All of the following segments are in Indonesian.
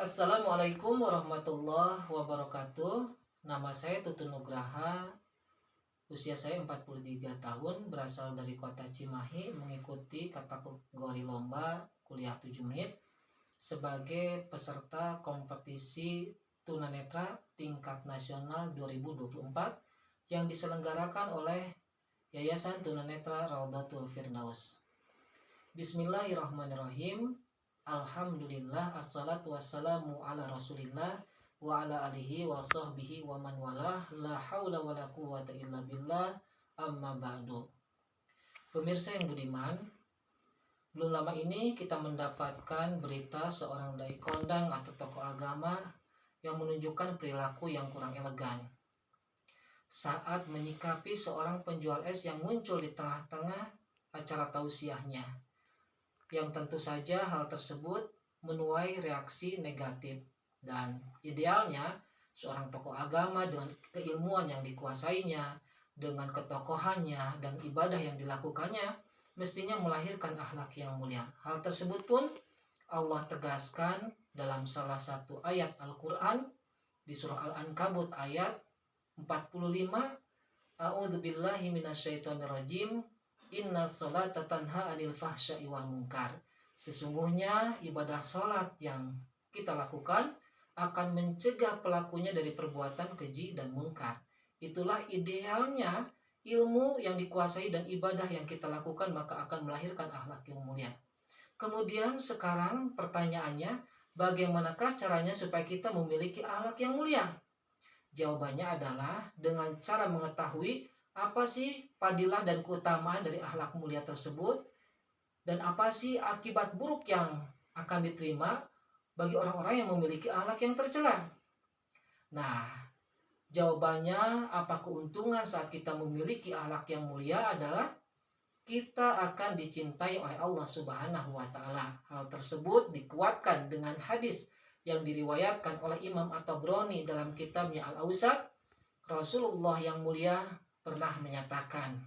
Assalamualaikum warahmatullahi wabarakatuh. Nama saya Tutun Nugraha. Usia saya 43 tahun, berasal dari kota Cimahi, mengikuti kategori lomba kuliah 7 menit sebagai peserta kompetisi tunanetra tingkat nasional 2024 yang diselenggarakan oleh Yayasan Tunanetra Raudhatul Firdaus. Bismillahirrahmanirrahim. Alhamdulillah, assalatu wassalamu ala rasulillah wa ala alihi wa sahbihi wa man walah, la hawla wa la quwata illa billah, amma ba'du. Pemirsa yang budiman, belum lama ini kita mendapatkan berita seorang dai kondang atau tokoh agama yang menunjukkan perilaku yang kurang elegan saat menyikapi seorang penjual es yang muncul di tengah-tengah acara tausiahnya, yang tentu saja hal tersebut menuai reaksi negatif. Dan idealnya seorang tokoh agama dengan keilmuan yang dikuasainya, dengan ketokohannya dan ibadah yang dilakukannya, mestinya melahirkan akhlak yang mulia. Hal tersebut pun Allah tegaskan dalam salah satu ayat Al-Quran di surah Al-Ankabut ayat 45. A'udzubillahi minasyaitonirrajim. Inna sholata tanha anil fahsya'i wal munkar. Sesungguhnya ibadah sholat yang kita lakukan akan mencegah pelakunya dari perbuatan keji dan munkar. Itulah idealnya ilmu yang dikuasai dan ibadah yang kita lakukan, maka akan melahirkan akhlak yang mulia. Kemudian sekarang pertanyaannya, bagaimanakah caranya supaya kita memiliki akhlak yang mulia? Jawabannya adalah dengan cara mengetahui apa sih fadilah dan keutamaan dari akhlak mulia tersebut, dan apa sih akibat buruk yang akan diterima bagi orang-orang yang memiliki akhlak yang tercela. Nah, jawabannya apa keuntungan saat kita memiliki akhlak yang mulia adalah kita akan dicintai oleh Allah Subhanahu wa taala. Hal tersebut dikuatkan dengan hadis yang diriwayatkan oleh Imam At-Tabrani dalam kitabnya Al-Awsat. Rasulullah yang mulia pernah menyatakan,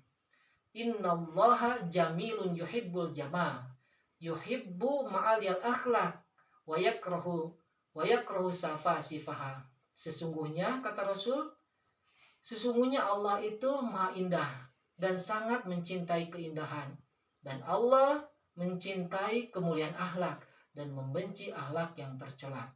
innallaha jamilun yuhibbul jamal, yuhibbu ma'aliyal akhlak, wa yakrahu safasifaha. Sesungguhnya, kata Rasul, sesungguhnya Allah itu maha indah dan sangat mencintai keindahan, dan Allah mencintai kemuliaan akhlak dan membenci akhlak yang tercela.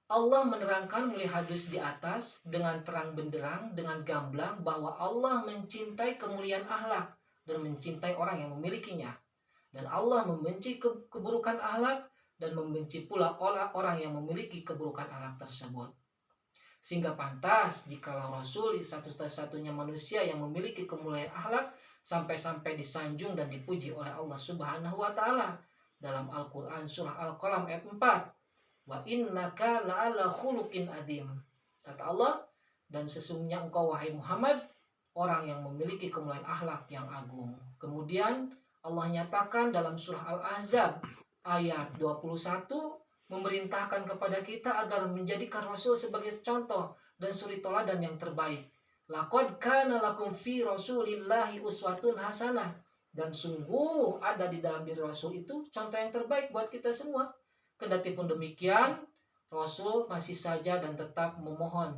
Allah menerangkan melalui hadis di atas dengan terang benderang, dengan gamblang, bahwa Allah mencintai kemuliaan akhlak dan mencintai orang yang memilikinya. Dan Allah membenci keburukan akhlak dan membenci pula orang yang memiliki keburukan akhlak tersebut. Sehingga pantas jikalau Rasul satu-satunya manusia yang memiliki kemuliaan akhlak sampai-sampai disanjung dan dipuji oleh Allah Subhanahu wa taala dalam Al-Qur'an surah Al-Qalam ayat 4. Wa innaka la'ala khuluqin adzim. Kata Allah, dan sesungguhnya engkau wahai Muhammad orang yang memiliki kemuliaan akhlak yang agung. Kemudian Allah nyatakan dalam surah Al-Ahzab ayat 21, memerintahkan kepada kita agar menjadikan Rasul sebagai contoh dan suri teladan yang terbaik. Laqad kana lakum fi Rasulillahi uswatun hasanah. Dan sungguh ada di dalam diri Rasul itu contoh yang terbaik buat kita semua. Kendati pun demikian, Rasul masih saja dan tetap memohon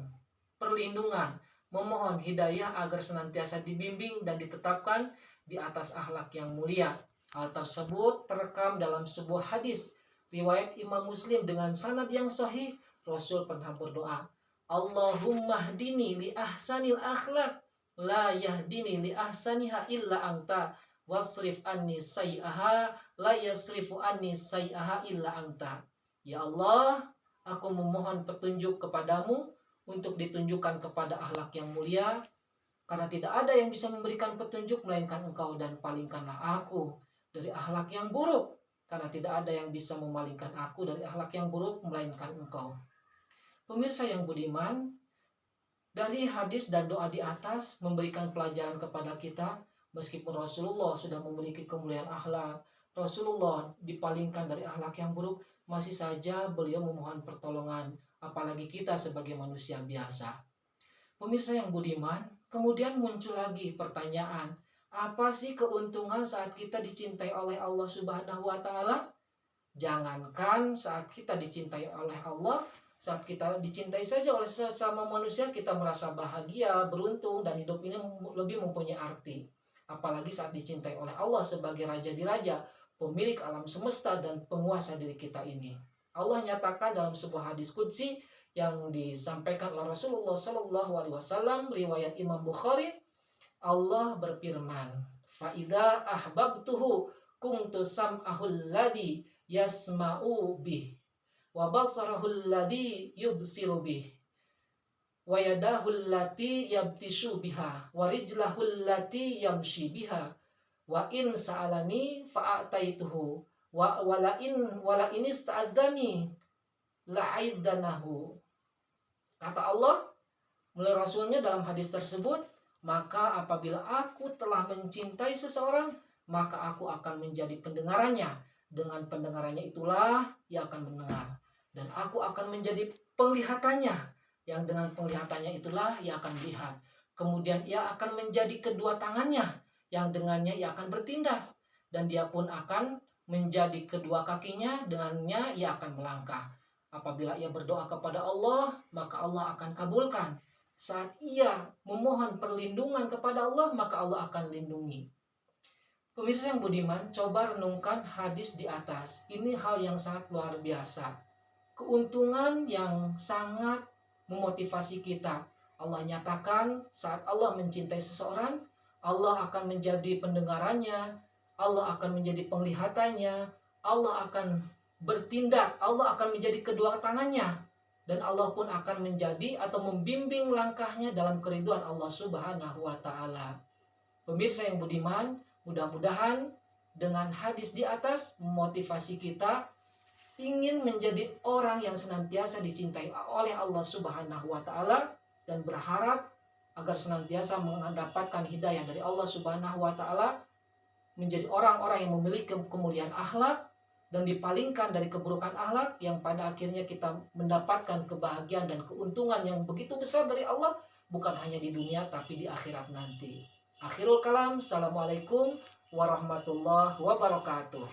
perlindungan, memohon hidayah agar senantiasa dibimbing dan ditetapkan di atas akhlak yang mulia. Hal tersebut terekam dalam sebuah hadis riwayat Imam Muslim dengan sanad yang sahih. Rasul pernah berdoa, Allahumma hdini li ahsanil akhlak, la yahdini li ahsaniha illa anta, wasrif anni sayyaha, la yasrifu anni sayyaha illa anta. Ya Allah, aku memohon petunjuk kepadamu untuk ditunjukkan kepada akhlak yang mulia, karena tidak ada yang bisa memberikan petunjuk melainkan Engkau, dan palingkanlah aku dari akhlak yang buruk, karena tidak ada yang bisa memalingkan aku dari akhlak yang buruk melainkan Engkau. Pemirsa yang budiman, dari hadis dan doa di atas memberikan pelajaran kepada kita. Meskipun Rasulullah sudah memiliki kemuliaan akhlak, Rasulullah dipalingkan dari akhlak yang buruk, masih saja beliau memohon pertolongan, apalagi kita sebagai manusia biasa. Pemirsa yang budiman, kemudian muncul lagi pertanyaan, apa sih keuntungan saat kita dicintai oleh Allah Subhanahu wa taala? Jangankan saat kita dicintai oleh Allah, saat kita dicintai saja oleh sesama manusia, kita merasa bahagia, beruntung, dan hidup ini lebih mempunyai arti. Apalagi saat dicintai oleh Allah sebagai Raja di Raja, pemilik alam semesta dan penguasa diri kita ini. Allah nyatakan dalam sebuah hadis qudsi yang disampaikan oleh Rasulullah Shallallahu Alaihi Wasallam, riwayat Imam Bukhari, Allah berfirman, "Faida ahbabtuhu kuntu sam'ahul ladzi yasma'u bih, wa basarahul ladzi yubsiru bih, wa yadahul lati yabtishu biha, wa rijlahul lati yamshi biha, wa in sa'alani fa'ataituhu, wala in ista'adzani la'aidanahu." Kata Allah melalui Rasulnya dalam hadis tersebut, maka apabila aku telah mencintai seseorang, maka aku akan menjadi pendengarannya. Dengan pendengarannya itulah ia akan mendengar. Dan aku akan menjadi penglihatannya, yang dengan penglihatannya itulah ia akan melihat. Kemudian ia akan menjadi kedua tangannya, yang dengannya ia akan bertindak. Dan dia pun akan menjadi kedua kakinya, dengannya ia akan melangkah. Apabila ia berdoa kepada Allah, maka Allah akan kabulkan. Saat ia memohon perlindungan kepada Allah, maka Allah akan lindungi. Pemirsa yang budiman, coba renungkan hadis di atas. Ini hal yang sangat luar biasa. Keuntungan yang sangat memotivasi kita. Allah nyatakan saat Allah mencintai seseorang, Allah akan menjadi pendengarannya, Allah akan menjadi penglihatannya, Allah akan bertindak, Allah akan menjadi kedua tangannya, dan Allah pun akan menjadi atau membimbing langkahnya dalam keriduan Allah Subhanahu wa Ta'ala. Pemirsa yang budiman, mudah-mudahan dengan hadis di atas memotivasi kita ingin menjadi orang yang senantiasa dicintai oleh Allah Subhanahu wa Ta'ala, dan berharap agar senantiasa mendapatkan hidayah dari Allah Subhanahu wa Ta'ala, menjadi orang-orang yang memiliki kemuliaan akhlak dan dipalingkan dari keburukan akhlak, yang pada akhirnya kita mendapatkan kebahagiaan dan keuntungan yang begitu besar dari Allah, bukan hanya di dunia tapi di akhirat nanti. Akhirul kalam, assalamualaikum warahmatullahi wabarakatuh.